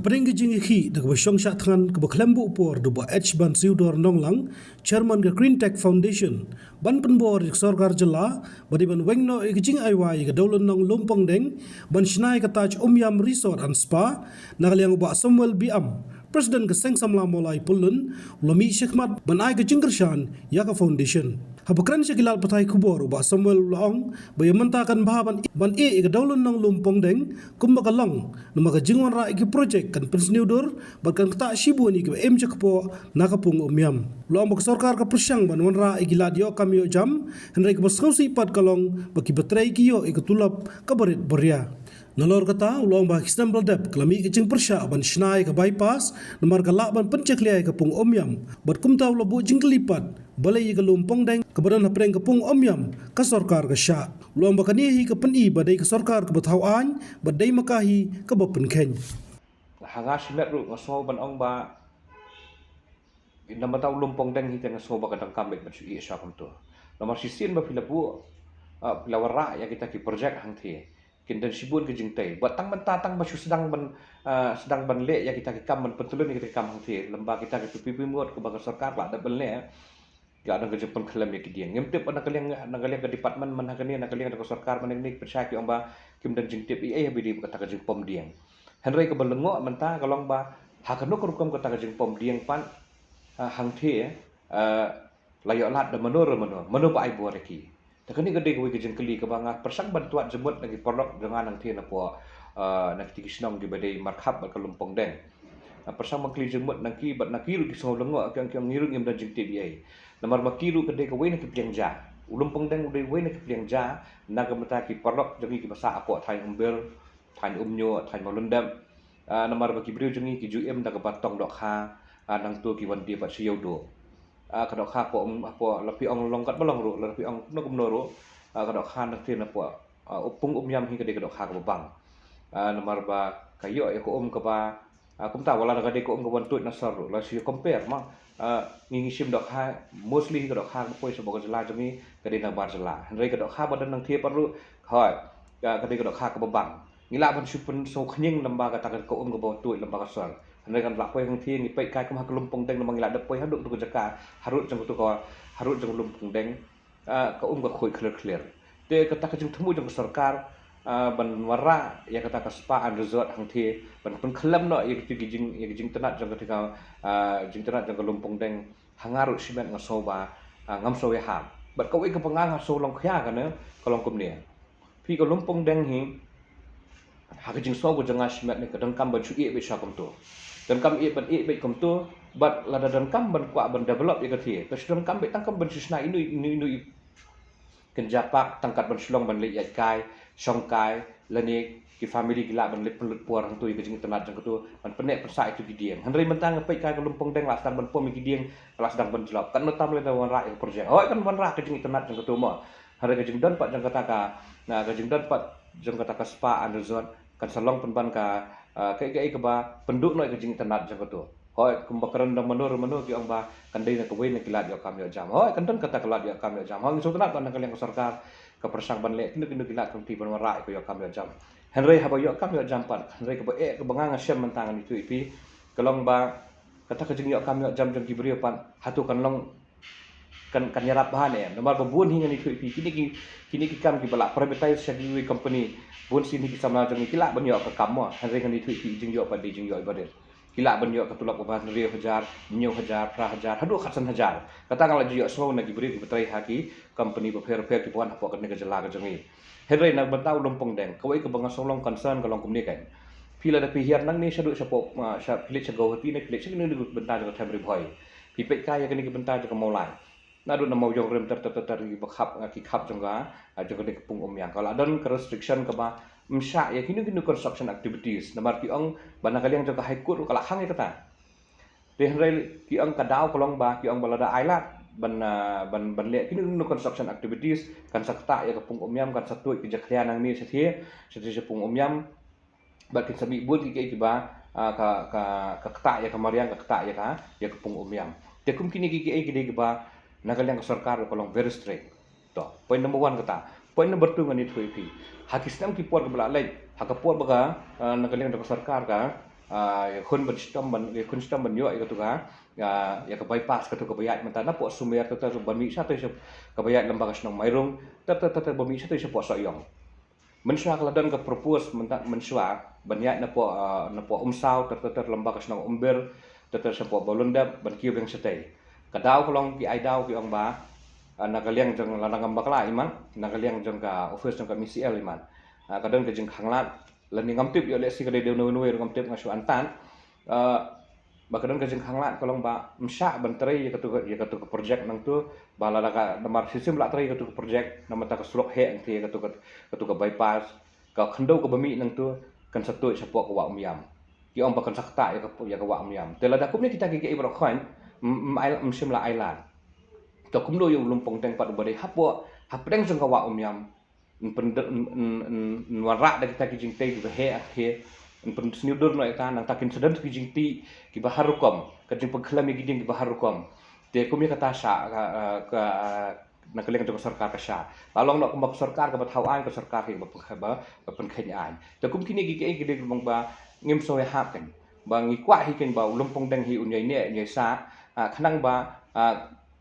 Kapring gijing hi de bashong shatkan ke baklembu por de ba H ban siudor nonglang chairman ke Green Tech Foundation ban penbor sorgar jela badi ban wengno gijing aiwai ke dolon nong lumpong deng ban shnai ke taj Omyam Resort and Spa nagaliang ba Samuel Biam Presiden ke Seng Samla Molai Pulun ulami Shekhmat ban ai ke jingkershan ya ke foundation habakran shekilal patai kubor ba Samuel Long bayamentakan bahaban ban ke dolon nong lumpong deng kumbakalong namaga jingwan ra ke project kan pensniudur bahkan kata shibu ni ke em jakpo nakapung Omyam lo ambak sarkar ka persyang ban wanra igila dio kamyo jam henry ke baskausi pat kalong baki betrai kiyo ikutulap kabarit beria nalor kata ulang bah kisam beldep kelami kecing persya ban shnai ke bypass namar galak ban pencekliai ke pung Omyam bat kumta ulo bu jingkelipat balai ke lumpong deng kebadan hapreng ke pung Omyam ka sarkar ke sya ulang bah kanihi ke peni badai ke sarkar ke bathauan badai makahi ke bapen keny hanga simet ru ngaso ban ong ba nama tahu lumpong deng hita ngaso ba kadang kambek bacu i sya kum tu nomor sisin ba filabu filawara ya kita ki project hang thi kindan sibun ke jingtai buat tang mentatang bacu sedang ban le ya kita ki kam ban petulun kita kam hang thi lemba kita ki pipi muat ke bagar sarkar la da ban le ga ada kerja pun kelam ya ki dia ngemtep ana kaliang ke department man hakani ana kaliang ke sarkar man ni percaya ki ong ba kim dan jingtep i ai bidi kata ke pom dieng Henry ke belengo menta kalong ba hakano kerukum kata ke pom dieng pan hang thi layok lat de menur ba ai buat ki takani gede ke jeng keli ke banga persang bantuan jemut lagi pondok dengan hang thi na po nak ti kisnong di badai markhap ke lumpong deng persang makli jemut naki bat nakiru ki so lengo kyang ngiru ngim dan jeng TBI namar makiru gede ke wena ki piang ja lumpong deng ude wena ki piang ja na ke meta ki pondok jengi ki basa apo thai umbel thai umnyo thai malundam namar baki brio jengi ki juem da ke batong dok ha nang tu ki wan dia bat siyo do kadok ha po lapi ong longkat belong ru lapi ong no kum ru kadok ha nak tin po upung Omyam hi gede kadok ha ke bang namar ba kayo e ko ke ba kum ta wala gede ko ke wan tut nasar ru la si compare ma ngi sim dok ha mostly kadok ha ko so bog jela jengi gede na bar jela henry kadok ha badan nang thie paru hoi gede kadok ha ke bang ngila ban supun so khnying lamba kata ko ke ba tut lamba ka sal henry kan lakoi hang thie ngi pai kai kum ha kelumpong deng lamba ngila depoi haduk tu jaka harut jeng tu ko harut jeng lumpong deng ka ka khoi clear te kata ka jeng temu jeng sarkar ban wara ya kata ka spa and resort hang thie ban pun khalam no ya ki jing tenat jeng ketika jing tenat jeng lumpong deng hangarut simet ngaso ba ngam so ya ha bat ka ke pengang so long khya ka ne kalong kum ne pi ka lumpong deng hi ha ka jing so go jeng simet ne kadang kam ba chu e be sha kum tu dan kam e ban e be kum tu bat la dan kam ban kwa ban develop ya ka thie ka sedang kam be tang kam ban susna inu kenjapak tangkat ban slong ban le ya kai song kai lani ki family gila ban le pelut puar hang tu ke jing tenat jang tu ban penek persa itu gidieng henry mentang ngepek kai ke lumpong deng la sedang ban pom gidieng la sedang ban jelap kan notam le wan ra yang project oh kan wan ra ke jing tenat jang tu mo hari ke jing don pat jang kata ka na ke jing don pat jang kata ka spa and resort kan salong pen ban ka ke ba penduk no ke jing tenat jang tu hoi kumbakaran da menur ki ong ba kan dei na ke we na kilat yo kam yo jam hoi kan don kata kilat yo kam yo jam hang so tenat ban kaliang sarkar ke persang ban le kinu kilat kum ti ban ra ko yo kam yo jam henry haba yo kam yo jam pan henry ke ba ke bangang syam mentangan itu ipi kalong ba kata ke jing yo kam yo jam jang ki brio pan hatu kan long kan nyarap bahan ya nomor babun hingga itu ipi kini ki kam ki bala privatize schedule company bun sini ki sama jang kilat ban yo ke kam mo henry kan itu ipi jing yo pa di jing yo ibadet kila banyo katulak uban rio hajar nyo hajar pra hajar hadu khatsan hajar kata ngala jiyo so na gibri betrai haki company befer ki puan apa kan ke jela ke jemi henry nak bantau lumpong deng kawai ke banga solong concern kalong kumni kan pila da pihiar nang ni sadu sapok sa pilit sa gawati ne pilit sini ni bentar ke tamri boy pipek kaya kini ke bentar ke maulai nadu na mau jong rem ter ki bakhap ki khap jongga jong ke pung Omyam kalau ada ke restriction ke ba msya ya kini construction activities namar ki ong bana kaliang jong high court kala hang kata de henry ki ong kadau kolong ba ki ong balada ailat ban le kini construction activities kan sakta ya ke pung Omyam kan satu ki jaklian nang ni sethi pung Omyam ba ki sami bul ki ba ka kata ya kamariang ka kata ya ka ya ke pung Omyam te kum kini ki de ba nagaliang sarkar kolong very strict to point number 1 kata point number 2 ngani thui pi hakisnam ki por bala lai hakapuat baga nagaling da sarkar ka kun sistem ban yo itu ka ya ka bypass ka tu ka bayat mentana po sumer tu ban mi sa tu ka bayat lembaga snong mairung ban mi sa tu po so yong mensua kala dan ka propose mensua banyak na po umsau lembaga snong umber sa po bolunda ban kiu beng setei kadau kolong ki ai dau ki ong ba nakaliang jong lanang bakla iman nakaliang jong ka office jong ka misi el iman kadang ka jeng khanglat learning ngamtip yo lesi ka de no ngamtip ngasu antan bakadang ka jeng khanglat kolong ba msya bantrai ya katu ka project nang tu bala ka namar sistem la trai katu ka project namata ka sulok he ang ti katu ka bypass ka khandau ka bami nang tu kan satu sapok ka wa umyam ki ong bakan sakta ya ka wa umyam tela da kumni kita ki ibro khoin msim la ailan to kumdo yo lumpong teng pat bade hapo hapdeng jong ka wa umyam warak da kita kijing tei di he akhe pen sniudur no eta nang takin sedent kijing ti ki bahar rukom kajing pengklam ki ding ki bahar rukom te kumi kata sha ka nak keleng to sarkar ka sha lalong no kumbak sarkar ka bathau an ka sarkar ki ba pen khenya an te kum kini ki ding bang ba ngim so hap kan ba ngi kwa hi ken ba lumpong deng hi unyai ne nyai sa khanang ba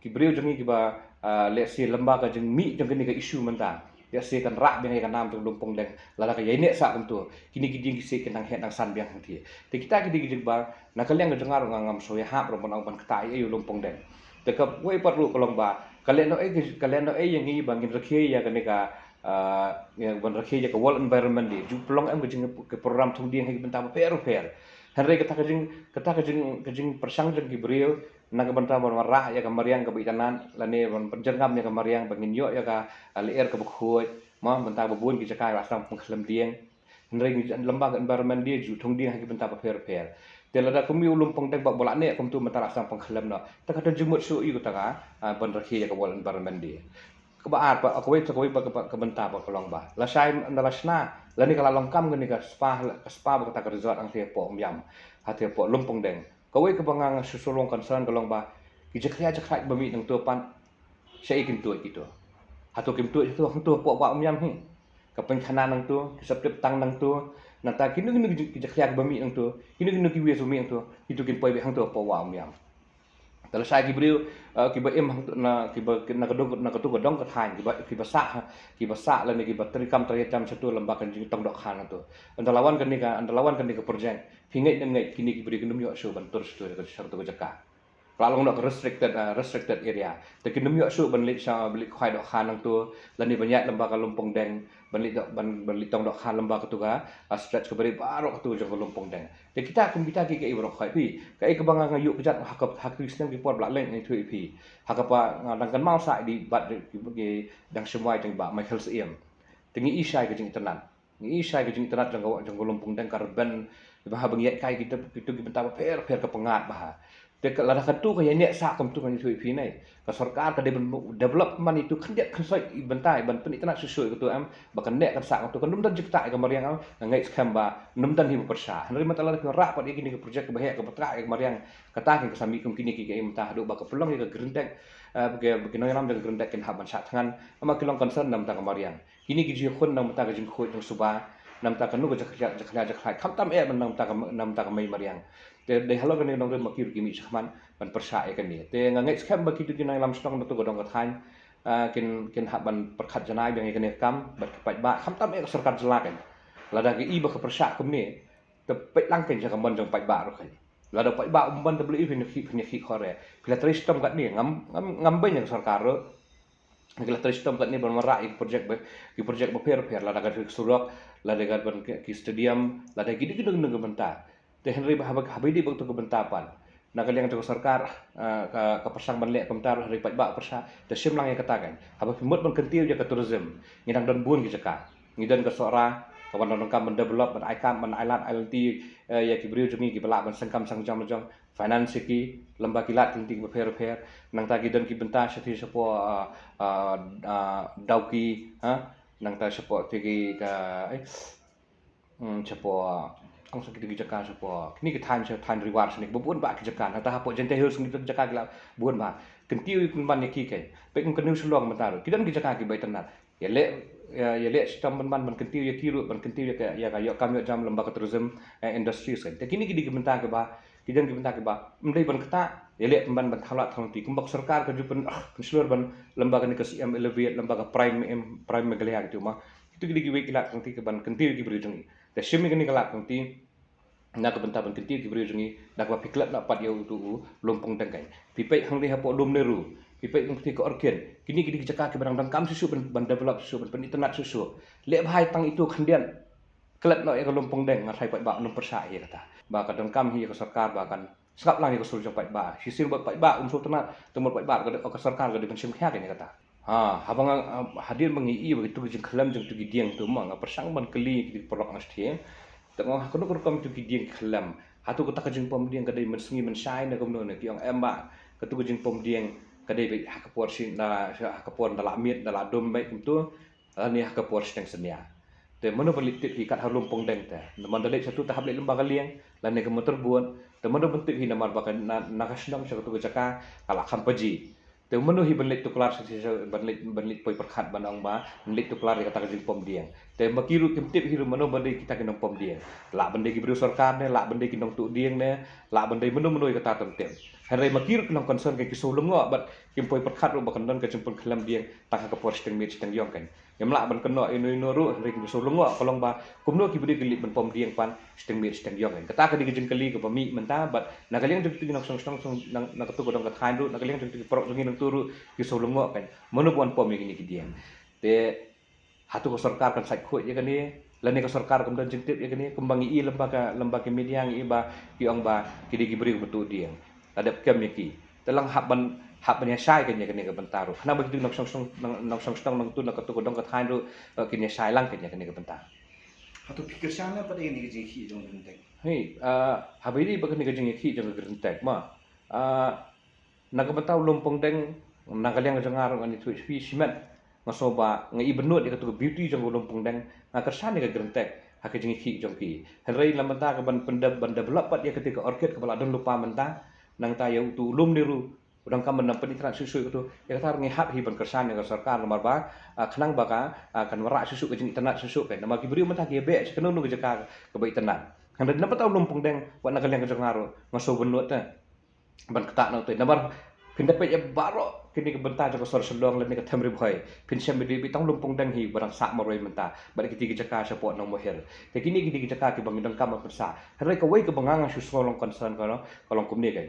ki breu jong ki ba le si lembaga jeng mi jong ni ka isu mentang ya se kan rak beng kan nam tu lumpong deng lala ka yene sa kan tu kini giding ki se kan nang het nang san beng ti te kita giding giding ba na kaleng dengar ngam so ya hap ro mon ban ktai ayu lumpong deng te ka wei patru kolong ba kalen no yang ngi bangin rakhe ya kan ka yang ban rakhe ya ka world environment di ju plong am giding ke program thong ding hi benta per henry kata kajing persang jeng gibril na ka benta ban warah ya ka mariang ka bitanan lane ban penjengam ya ka mariang bangin yo ya ka leer ka bkhoi ma benta babun ki jakai rasam pengklem dieng henry lembaga environment dia ju thong ding hi benta per telada kumi ulum pengdek bak bolak ne kum tu mentara sang pengklem no ta kata jumut su yu ta ka ban rakhi ya ka world environment dia kebaat pak aku itu ke bentar pak kolong bah lasai ndalasna lani kala longkam gani ka spa ba kata resort ang tie po myam hati po lumpong deng kawai ke bangang susulong concern kolong bah kijekria jekrai bami nang tu pan sei kim tu itu hatu kim tu itu hang tu po wa myam hi ka pen khana nang tu kisap tang nang tu nata kinu kijekria bami nang tu kinu ki wiesu mi nang tu itu kin poi hang tu po wa myam kalau saya kibriu kiba em na katu godong ka thain kiba sa la ni kiba trikam triyam satu lembaga jing tong dok khan tu andalawan kan ni ka project pingai ngai kini kibri kinum yo su ban tur stu ka sartu ka jaka lalong nok restricted area te kinum yo su ban lik sa balik khwai dok khan tu la ni banyak lembaga lumpong deng ban lik tong dok khan lembaga tu ka stretch ka bari baro tu jong lumpong deng te kita ki ibro khwai pi ka e ka banga ngayu kejat hak kristen ki por bla leng ni thui pi hakapa ngadang kan mau sa di bat ki dang semai teng ba Michael Siem tengi isai ke jing tenan ni isai ke jing tenan jong lumpong deng karben bah bang yet kai kita ki benta per ke pengat bah te ka lada katu ka yene sa kam tu kan thui pi nai ka sarkar ka development itu khandet khsoi bentai ban pen itna susui tu am bakan nek kan sa tu kan dum dan jikta ka mariang am ngai skamba num dan hi persa henry matala ka ra pa iki ni ka project ka bahaya ka patra ka mariang kata ka sami kum kini ki ka im ta do ba ka pelong ka grindek bagi noi ram dan grindek ken haban sa tangan ama kilong concern nam ta ka mariang kini ki ji khun nam ta ka jing khoi jong suba nam ta ka nu ka jakha kham tam e nam ta ka mai mariang de halo kan nong rem makir kimi sakman ban persa e kan ni te ngai skam ba kitu kinai lam stong tu godong ka thain kin haban perkhat janai bang kan kam bat pat ba kham tam e sarkar jelak kan lada ki i ba ka persa kum ni te pet lang ken jaka mon jong pat ba ro kai lada pat ba umban te beli ni ki khore pila tristom kat ni ngam ben yang sarkar ro kila tristom kat ni ban mara ik project ba per lada ka surok lada ka ban ki stadium lada ki dik nung benta te henry habidi baktu kebentapan nakaliang joko sarkar ka persang banlek komtar hari pat ba persa te sim lang yang katakan haba pimut ban kentiu ja ka tourism ngidang don bun ki jaka ngidan ka sora kawan don kam develop ban ikam ban island ya ki briu jumi ki bala ban sangkam sangjam finance ki lembah kilat tinting per nang ta gidan ki benta sati sepo dauki nang ta sepo tigi ka sepo ang sakit gi jaka sepo kini ki time reward sini bubun ba ki jaka ta hapo jente hil sini jaka gila buun ba kentiu kun ban ki kai pe kun kenu sulong matar kidan ki jaka ki bai tenat ya le ya lihat sistem ban kentiu ya kiru ban kentiu ya kayak kami jam lembaga tourism industri kan. Tapi kini kita bentar ke bah, kita bentar ke bah, mendai ban kata ya lihat ban thalat thang ti kumbak sarkar ke jupan seluruh ban lembaga ni ke CM Elevate lembaga prime megalia gitu mah. Itu kita kilat thang ti ke ban kentiu ki berjungi. Tapi semi kini kilat thang ti nak bentar ban kentiu ki berjungi nak ba piklat nak pat ya tu lompong tengkai. Pipai hang ni hapo dom neru. Pipai mesti ke organ. Kini kita cakap ke barang kam susu ban develop susu ban internet susu. Lek bahai tang itu kendian. Kelat no ya lompong deng ngai pai ba nom persa ya kata. Ba kadang kam hi ke sarkar ba kan sekap lang ya ke sul pai ba. Sisir ba pai ba unsur tenat temur pai ba ke sarkar ke dengan sim khia ni kata. Habang hadir mengi begitu jeng kelam jeng tu gidiang tu mang persang ban keli di porok ngastie. Tengah kono kam tu gidiang kelam. Hatu kata ke jeng pom diang kadai mensengi mensai na komno ne kiong emba. Ketu ke jeng pom diang kadai baik hakapor sin hakapor dalam miet dalam dom baik itu ni hakapor sing senia te mano balitit hi kat halum pong deng te man dalek satu tahap lek lembaga liang lan ne kemotor buat te mano bentuk hi namar bakan nakasnam sa tu jaka kala kampaji te mano hi benlik tu kelar sa benlik poi perkhat banang ba benlik tu kelar kata jing pom diang te makiru kemtip hi mano bande kita kenong pom diang la bande ki bru sarkar ne la bande ki nong tu diang ne la bande mano kata temtem hari makir kenong concern ke kisah lengo bat kimpoi perkhat ro bakan don ke jempol kelam diang tak ke por steng mit steng yong kan yamla ban keno ino ru hari kisah lengo kolong ba kumno ki budi gelit ban pom diang pan steng mit steng yong kan kata ke di kali ke pami menta bat nakaliang jeng tinok song nak tu godong ka thain ru nakaliang jeng porok jeng nang turu kisah lengo kan mono buan pom ni ki diang te hatu ko sarkar kan sai khoi ya kan ni lani ko sarkar kemudian jengtip ya kan ni kembangi i lembaga media ngi ba ki ong ba ki di beri betul diang ada kemiki telang hak ban ya sai kan ya kan ke bentaru hana begitu nak song nang tu nak tu godong ka thain ru kini sai lang kan ya kan ke bentar atau pikir sana pada ini ke jiki jong gentek hei habiri bakan ke jiki jong gentek ma nak bentar lompong deng nakaliang jangar ngani tu simen ngasoba ngai benut dia tu beauty jong lompong deng ngakersan ke gentek hak jiki jong ki henry lamenta ke ban develop dia ketika orchid kepala don lupa mentah nang tayo tu lum niru udang kam menang penitran susu itu ya kata ngihat hi ban kersan yang sarkar nomor ba kenang baka kan warak susu ke internet susu kan nama kibri mentah ki be kenung nu jaka ke ba internet kan dan dapat tahu lumpung deng wa nak yang jangaro ngaso benut ta ban ketak no te nomor pindapat ya baro kini ke bentar jaka sor sedong le ke tamri boy pinsem bi tang lumpung deng hi barang sak moroi mentah ba ki jaka support no mohir te kini ki jaka ki bangidang kam persa hari ke wei ke bangang susu long concern kalau kumni kan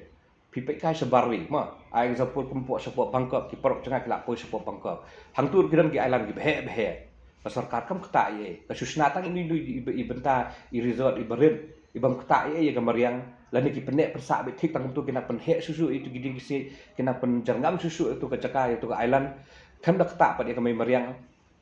pipai kai sebari ma ai example kumpuk support bangkok ki porok jengak lak poi support bangkok hang tur kiran ki island ki behe sarkar kam kata ye kasusna tang ini i benta i resort i berin i bam kata ye gambar yang lani ki penek persak be thik tang tu kena penhe susu itu giding kisi kena penjangam susu itu ke caka itu ke island kan dak kata pada kami meriang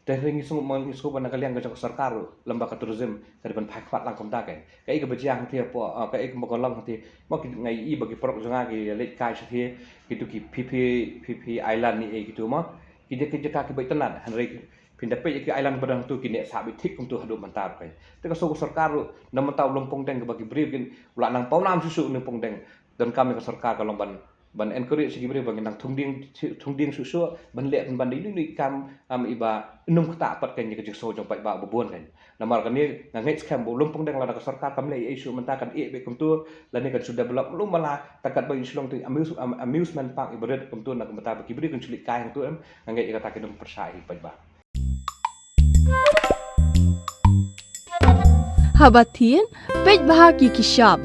Tehring isu ban nakaliang ke sarkar lembaga tourism dari ban phakhat lang kom ta kai kai ke bejiang ti po kai ke mokolong ti mo ngai i bagi porok jonga ki lek kai thi gitu ki PP island ni gitu mo ki je ka ki bai tenan hanrei pindape ki island badang tu ki ne sabi thik kum tu hadu mantar kai te ka so sarkar nam taw lompong deng ke bagi brief kin ula nang pau nam susu lompong deng dan kami ke sarkar kalong ban encourage sigi beri bagi nang thungding susu ban lek ban ni kam iba num kata pat kan ke so jong pai ba bubun kan namar kan ni ngai scam bo lumpung deng la ka sarkar kam le isu mentakan be kum tu la ni kan sudah develop lu mala takat ba insulong tu amusement park ibarat kum tu nak menta bagi beri kan culik kai tu ngai kata ke dum persai pai ba Habatin pej bahagi kishap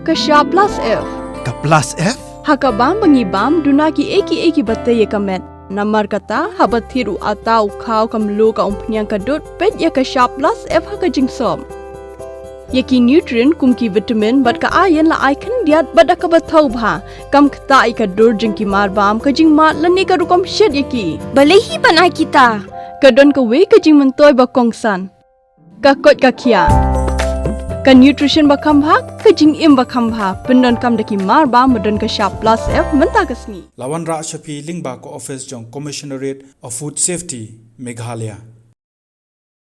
plus F Ka plus F Hakabam bangibam dunaki eki batay kamet. Namar kata habat thiru atau kau kamlu ka umpnyang kadut pet ya ka sharp plus F haka jingsom. Yaki nutrient kumki vitamin bat ka ayan la icon diat bat ka bathau bha kam kata ika dur jingki marbam ka jingmat lani ka rukom shed yaki. Balehi banai kita. Kadon ka we ka jing mentoy ba kongsan. Ka kot ka kia. Ka nutrition bakam bha ka jing im bakam bha pendon kam daki marba medon ka sharp plus F menta kasni Lawan Ra Shafi Lingba ko office jong Commissionerate of Food Safety Meghalaya